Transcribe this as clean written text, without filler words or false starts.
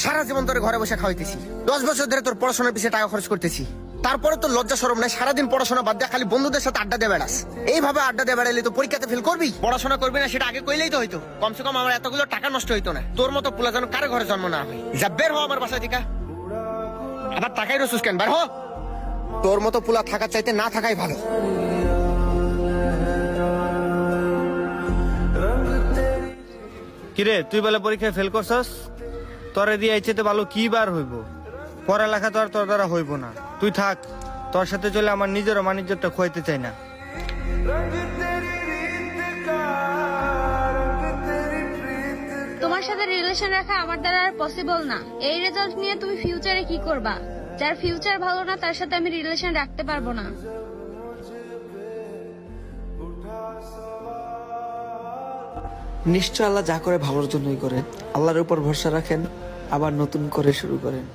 সারা জীবন তোর ঘরে বসে খাওয়াইতেছি, 10 বছর ধরে তোর পড়াশোনার পিছিয়ে টাকা খরচ করতেছি, তারপরে তোর লজ্জা শরম নাই? সারাদিন পড়াশোনা বাদ দিয়ে খালি বন্ধুদের সাথে আড্ডা দিয়ে বেড়াস। এইভাবে আড্ডা দিয়ে বেড়াইলে তো পরীক্ষাতে ফেল করবি। পড়াশোনা করবি না সেটা আগে কইলেই তো হইতো, কমসে কম আমার এতগুলো টাকা নষ্ট হইতো না। তোর মতো পোলা যেন কারো ঘরে জন্ম না হয়। যা বের হ আমার বাসা থেকে। আবার টাকাই রসুস কেন? বের হ। তোর মতো পোলা থাকার চাইতে না থাকাই ভালো। কিরে তুই বলে পরীক্ষায় ফেল করছস? তোরে দিয়ে ইচ্ছেতে ভালো কি বার হইব? পড়ালেখা তো আর তোর দ্বারা হইব না। তুই থাক, তোর সাথে চলে আমার নিজেরও মানিজ্যটা খোয়াইতে চাই না। তোমার সাথে রিলেশন রাখা আমার দ্বারা আর পসিবল না। এই রেজাল্ট নিয়ে তুমি ফিউচারে কি করবা? যার ফিউচার ভালো না তার সাথে আমি রিলেশন রাখতে পারবো না। নিশ্চয় আল্লাহ যা করে ভালোর জন্যই করে। আল্লাহর উপর ভরসা রাখেন, আবার নতুন করে শুরু করেন।